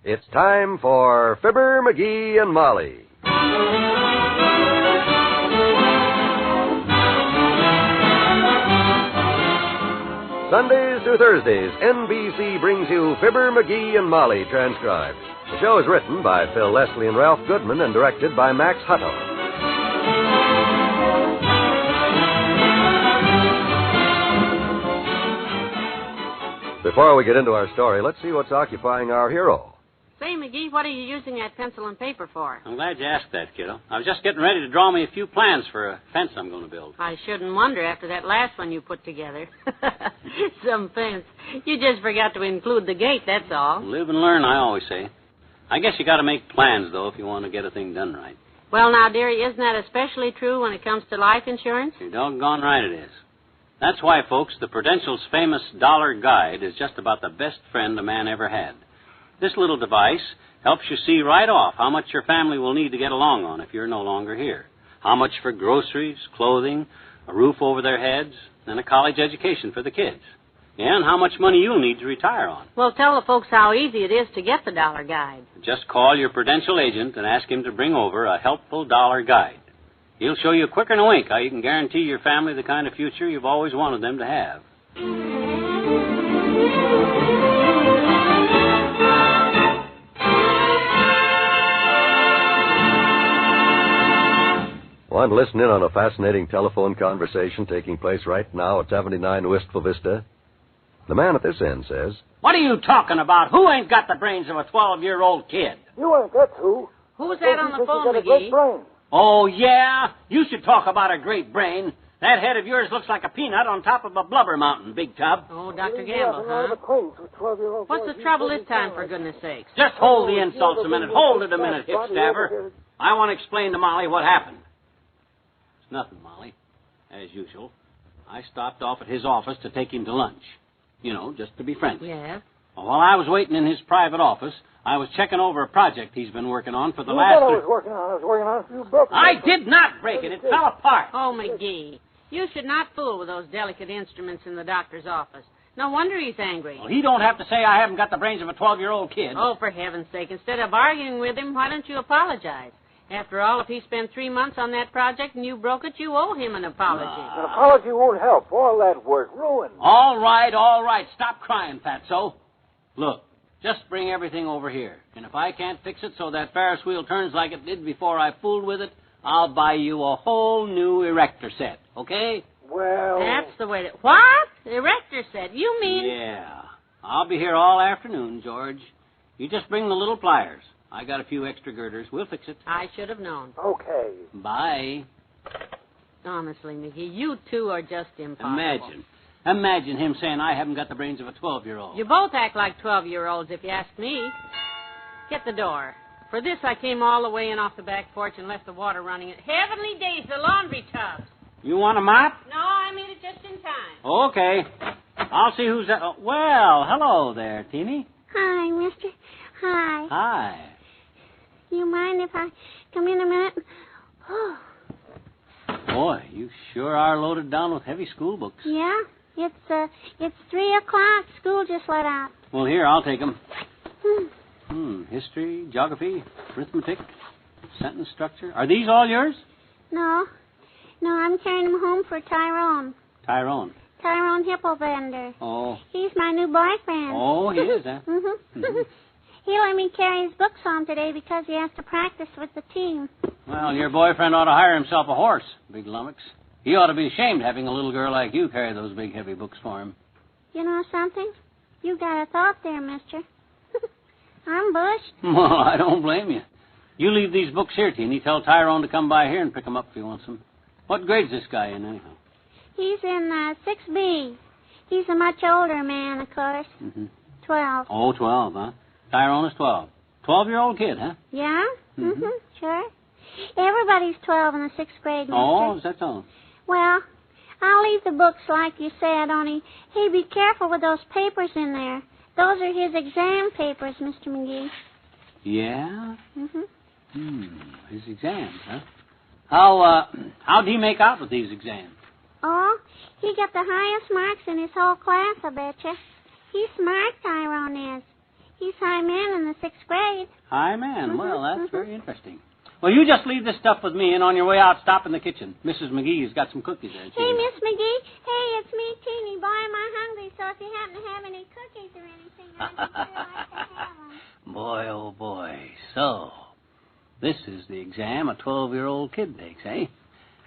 It's time for Fibber McGee and Molly. Sundays through Thursdays, NBC brings you Fibber McGee and Molly transcribed. The show is written by Phil Leslie and Ralph Goodman and directed by Max Hutto. Before we get into our story, let's see what's occupying our hero. Say, McGee, what are you using that pencil and paper for? I'm glad you asked that, kiddo. I was just getting ready to draw me a few plans for a fence I'm going to build. I shouldn't wonder after that last one you put together. Some fence. You just forgot to include the gate, that's all. Live and learn, I always say. I guess you got to make plans, though, if you want to get a thing done right. Well, now, dearie, isn't that especially true when it comes to life insurance? You're doggone right it is. That's why, folks, the Prudential's famous dollar guide is just about the best friend a man ever had. This little device helps you see right off how much your family will need to get along on if you're no longer here. How much for groceries, clothing, a roof over their heads, and a college education for the kids. And how much money you'll need to retire on. Well, tell the folks how easy it is to get the dollar guide. Just call your Prudential agent and ask him to bring over a helpful dollar guide. He'll show you quicker than a wink how you can guarantee your family the kind of future you've always wanted them to have. Want to listen in on a fascinating telephone conversation taking place right now at 79 Wistful Vista? The man at this end says, "What are you talking about? Who ain't got the brains of a 12-year-old kid?" You ain't got to. Who's that on the phone, McGee? Great brain. Oh, yeah? You should talk about a great brain. That head of yours looks like a peanut on top of a blubber mountain, Big Tub. Oh, Dr. Gamble, huh? What's the trouble this time, for goodness sakes? Just hold the insults a minute. Hold it a minute, hip stabber. I want to explain to Molly what happened. It's nothing, Molly. As usual, I stopped off at his office to take him to lunch. You know, just to be friendly. Yeah? Well, while I was waiting in his private office, I was checking over a project he's been working on for the last... I was working on it. You broke it. I did not break it. It fell apart. Oh, McGee, you should not fool with those delicate instruments in the doctor's office. No wonder he's angry. Well, he don't have to say I haven't got the brains of a 12-year-old kid. Oh, for heaven's sake, instead of arguing with him, why don't you apologize? After all, if he spent 3 months on that project and you broke it, you owe him an apology. An apology won't help. All that work ruined. All right. Stop crying, Fatso. Look, just bring everything over here. And if I can't fix it so that Ferris wheel turns like it did before I fooled with it, I'll buy you a whole new erector set, okay? Well... That's the way to... What? Erector set? You mean... Yeah. I'll be here all afternoon, George. You just bring the little pliers. I got a few extra girders. We'll fix it. I should have known. Okay. Bye. Honestly, McGee, you two are just impossible. Imagine him saying I haven't got the brains of a 12-year-old. You both act like 12-year-olds, if you ask me. Get the door. For this, I came all the way in off the back porch and left the water running. Heavenly days, the laundry tubs. You want a mop? No, I made it just in time. Okay. I'll see who's that. Oh, well, hello there, Teeny. Hi, mister. Hi. Hi. You mind if I come in a minute? Oh. Boy, you sure are loaded down with heavy school books. Yeah? It's 3 o'clock. School just let out. Well, here, I'll take them. History, geography, arithmetic, sentence structure. Are these all yours? No, I'm carrying them home for Tyrone. Tyrone Hipplebender. Oh. He's my new boyfriend. Oh, he is, huh? He let me carry his books home today because he has to practice with the team. Well, your boyfriend ought to hire himself a horse, big lummox. He ought to be ashamed having a little girl like you carry those big, heavy books for him. You know something? You got a thought there, mister. I'm bushed. Well, I don't blame you. You leave these books here, Teeny. Tell Tyrone to come by here and pick them up if he wants them. What grade's this guy in, anyhow? He's in 6B. He's a much older man, of course. 12. Oh, 12, huh? Tyrone is 12. 12-year-old kid, huh? Yeah? Sure. Everybody's 12 in the 6th grade, mister. Oh, is that so? Well, I'll leave the books like you said, only, hey, be careful with those papers in there. Those are his exam papers, Mr. McGee. Yeah? His exams, huh? How'd he make out with these exams? Oh, he got the highest marks in his whole class, I betcha. He's smart, Tyrone is. He's high man in the 6th grade. Hi, man. Well, that's very interesting. Well, you just leave this stuff with me, and on your way out, stop in the kitchen. Mrs. McGee's got some cookies there. Hey, Miss McGee. Hey, it's me, Teeny. Boy, am I hungry, so if you happen to have any cookies or anything, I'd just really like to have them. Boy, oh, boy. So, this is the exam a 12-year-old kid takes, eh?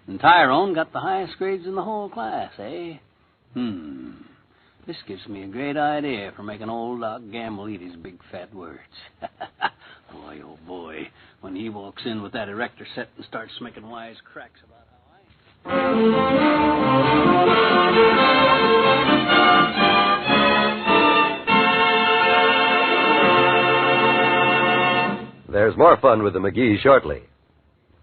And Tyrone got the highest grades in the whole class, eh? This gives me a great idea for making old Doc Gamble eat his big fat words. Boy, oh boy, when he walks in with that erector set and starts making wise cracks about how There's more fun with the McGee shortly.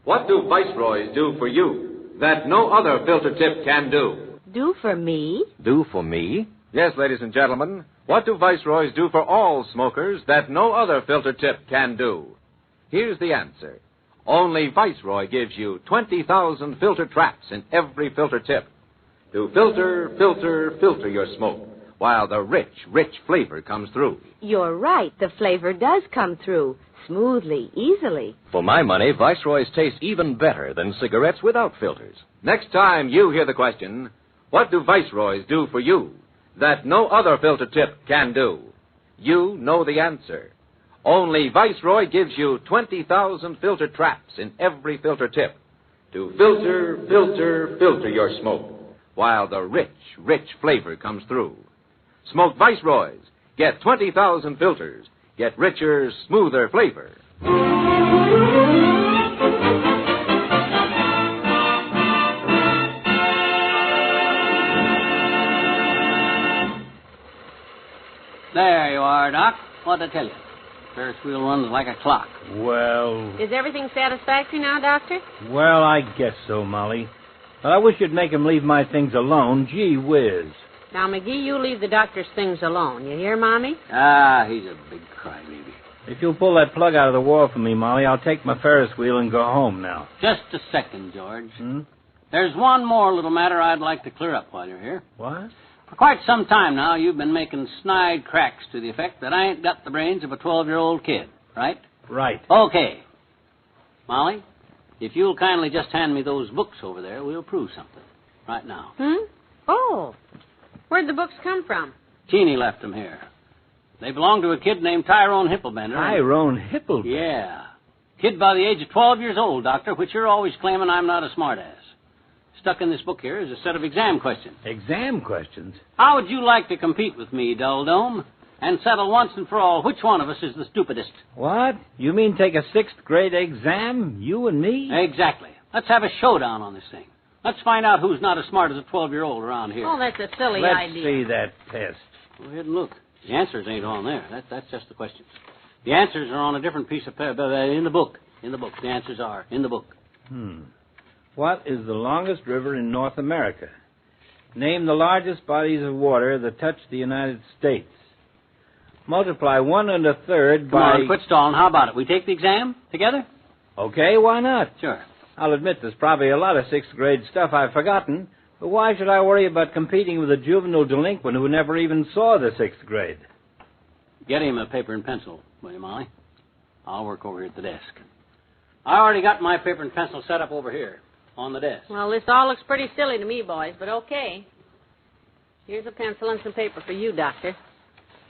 What do viceroys do for you that no other filter tip can do? Do for me? Do for me? Yes, ladies and gentlemen, what do viceroys do for all smokers that no other filter tip can do? Here's the answer. Only Viceroy gives you 20,000 filter traps in every filter tip to filter, filter, filter your smoke while the rich, rich flavor comes through. You're right. The flavor does come through smoothly, easily. For my money, Viceroys taste even better than cigarettes without filters. Next time you hear the question, what do Viceroys do for you that no other filter tip can do? You know the answer. Only Viceroy gives you 20,000 filter traps in every filter tip to filter, filter, filter your smoke while the rich, rich flavor comes through. Smoke Viceroys. Get 20,000 filters. Get richer, smoother flavor. There you are, Doc. What'd I tell you? Ferris wheel runs like a clock. Well, Is everything satisfactory now, Doctor? well, I guess so, Molly. But I wish you'd make him leave my things alone. Gee whiz. Now, McGee, you leave the doctor's things alone. You hear, Mommy? Ah, he's a big crybaby. If you'll pull that plug out of the wall for me, Molly, I'll take my Ferris wheel and go home now. Just a second, George. Hmm? There's one more little matter I'd like to clear up while you're here. What? For quite some time now, you've been making snide cracks to the effect that I ain't got the brains of a 12-year-old kid, right? Right. Okay. Molly, if you'll kindly just hand me those books over there, we'll prove something. Right now. Oh. Where'd the books come from? Teeny left them here. They belong to a kid named Tyrone Hipplebender. Tyrone Hipplebender? Yeah. Kid by the age of 12 years old, Doctor, which you're always claiming I'm not a smartass. Stuck in this book here is a set of exam questions. Exam questions? How would you like to compete with me, Dull Dome, and settle once and for all which one of us is the stupidest? What? You mean take a 6th grade exam? You and me? Exactly. Let's have a showdown on this thing. Let's find out who's not as smart as a 12-year-old around here. Oh, that's a silly Let's idea. see that test. Go ahead and look. The answers ain't on there. That's just the questions. The answers are on a different piece of paper in the book. In the book. The answers are in the book. What is the longest river in North America? Name the largest bodies of water that touch the United States. Multiply 1 1/3 Come by... on, quit stalling. How about it? We take the exam together? Okay, why not? Sure. I'll admit there's probably a lot of 6th grade stuff I've forgotten, but why should I worry about competing with a juvenile delinquent who never even saw the 6th grade? Get him a paper and pencil, will you, Molly? I'll work over here at the desk. I already got my paper and pencil set up over here on the desk. Well, this all looks pretty silly to me, boys, but okay. Here's a pencil and some paper for you, Doctor.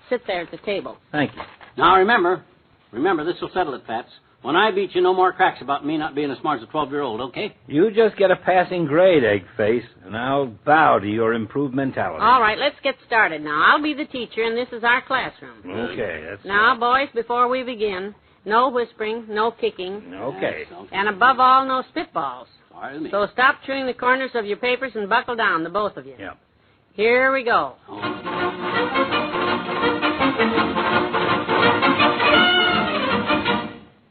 Sit there at the table. Thank you. Now, remember, this will settle it, Pats. When I beat you, no more cracks about me not being as smart as a 12-year-old, okay? You just get a passing grade, Eggface, and I'll bow to your improved mentality. All right, let's get started now. I'll be the teacher, and this is our classroom. Okay, that's Now, boys, before we begin, no whispering, no kicking, Okay. and above all, no spitballs. Pardon me. So stop chewing the corners of your papers and buckle down, the both of you. Yeah. Here we go.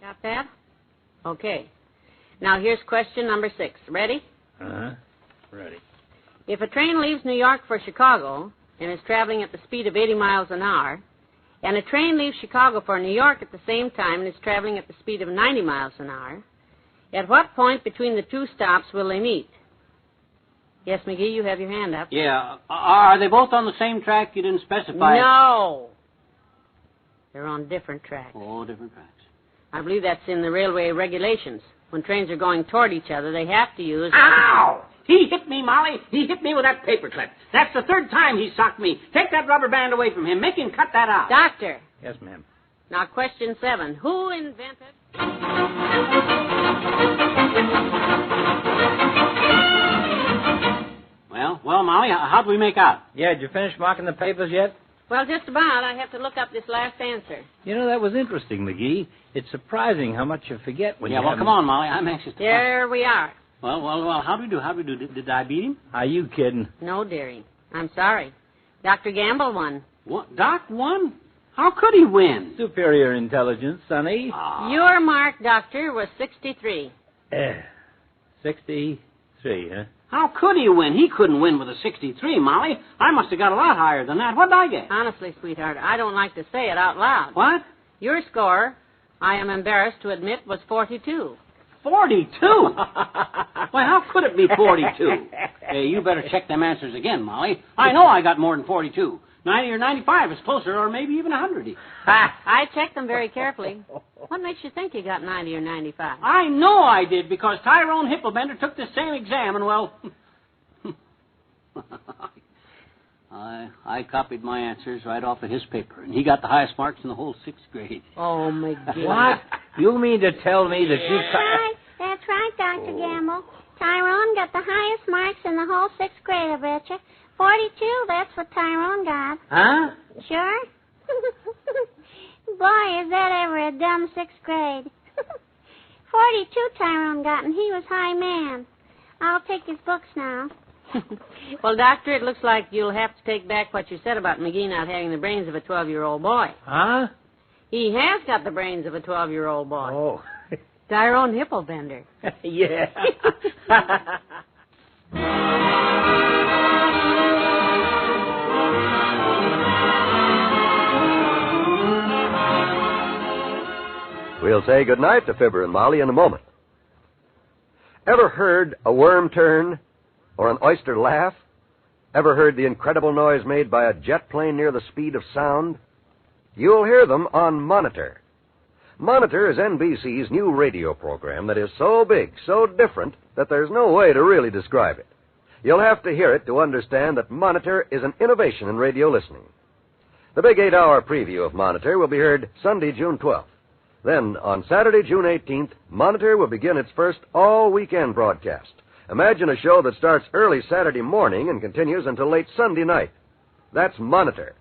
Got that? Okay. Now here's question number 6. Ready? Uh-huh. Ready. If a train leaves New York for Chicago and is traveling at the speed of 80 miles an hour, and a train leaves Chicago for New York at the same time and is traveling at the speed of 90 miles an hour, at what point between the two stops will they meet? Yes, McGee, you have your hand up. Yeah. Are they both on the same track? You didn't specify. No. They're on different tracks. Oh, different tracks. I believe that's in the railway regulations. When trains are going toward each other, they have to use... Ow! He hit me, Molly. He hit me with that paperclip. That's the third time he socked me. Take that rubber band away from him. Make him cut that out. Doctor. Yes, ma'am. Now, question 7. Who invented... Well, Molly, how'd we make out? Yeah, did you finish marking the papers yet? Well, just about. I have to look up this last answer. You know, that was interesting, McGee. It's surprising how much you forget when you well, come on, Molly. I'm anxious to... There we are. Well, how'd we do? Did I beat him? Are you kidding? No, dearie. I'm sorry. Dr. Gamble won. What? Doc won? How could he win? Superior intelligence, Sonny. Your mark, Doctor, was 63. 63, huh? How could he win? He couldn't win with a 63, Molly. I must have got a lot higher than that. What did I get? Honestly, sweetheart, I don't like to say it out loud. What? Your score, I am embarrassed to admit, was 42. 42? Why, how could it be 42? Hey, you better check them answers again, Molly. I know I got more than 42. 90 or 95 is closer, or maybe even 100. I checked them very carefully. What makes you think you got 90 or 95? I know I did, because Tyrone Hipplebender took this same exam, and, well... I copied my answers right off of his paper, and he got the highest marks in the whole 6th grade. Oh, McGee. What? You mean to tell me that you... That's right, Dr. Gamble. Tyrone got the highest marks in the whole 6th grade, I betcha. 42, that's what Tyrone got. Huh? Sure. Boy, is that ever a dumb 6th grade. 42 Tyrone got, and he was high man. I'll take his books now. Well, Doctor, it looks like you'll have to take back what you said about McGee not having the brains of a 12-year-old boy. Huh? He has got the brains of a 12-year-old boy. Oh. Tyrone Hipplebender. Yeah. We'll say goodnight to Fibber and Molly in a moment. Ever heard a worm turn or an oyster laugh? Ever heard the incredible noise made by a jet plane near the speed of sound? You'll hear them on Monitor. Monitor is NBC's new radio program that is so big, so different, that there's no way to really describe it. You'll have to hear it to understand that Monitor is an innovation in radio listening. The big 8-hour preview of Monitor will be heard Sunday, June 12th. Then, on Saturday, June 18th, Monitor will begin its first all-weekend broadcast. Imagine a show that starts early Saturday morning and continues until late Sunday night. That's Monitor.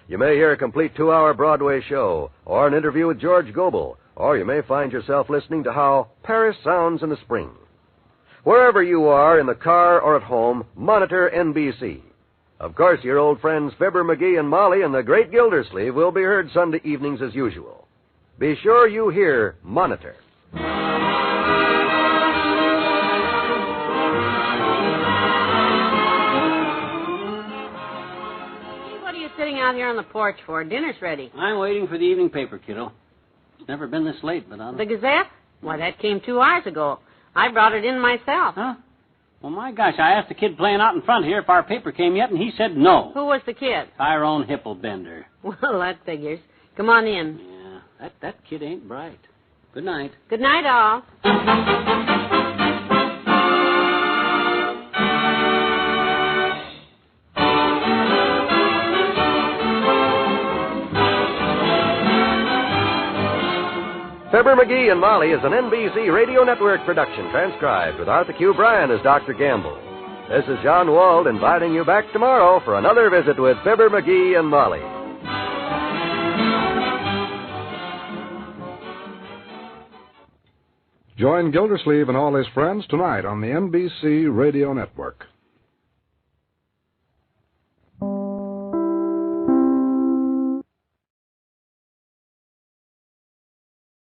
You may hear a complete 2-hour Broadway show, or an interview with George Gobel, or you may find yourself listening to how Paris sounds in the spring. Wherever you are, in the car or at home, monitor NBC. Of course, your old friends Fibber McGee and Molly and the Great Gildersleeve will be heard Sunday evenings as usual. Be sure you hear Monitor. What are you sitting out here on the porch for? Dinner's ready. I'm waiting for the evening paper, kiddo. It's never been this late, but The Gazette? Why, that came 2 hours ago. I brought it in myself. Huh? Well, my gosh, I asked the kid playing out in front here if our paper came yet, and he said no. Who was the kid? Tyrone Hipplebender. Well, that figures. Come on in. Yeah, that kid ain't bright. Good night. Good night, all. Fibber McGee and Molly is an NBC Radio Network production, transcribed with Arthur Q. Bryan as Dr. Gamble. This is John Wald inviting you back tomorrow for another visit with Fibber McGee and Molly. Join Gildersleeve and all his friends tonight on the NBC Radio Network.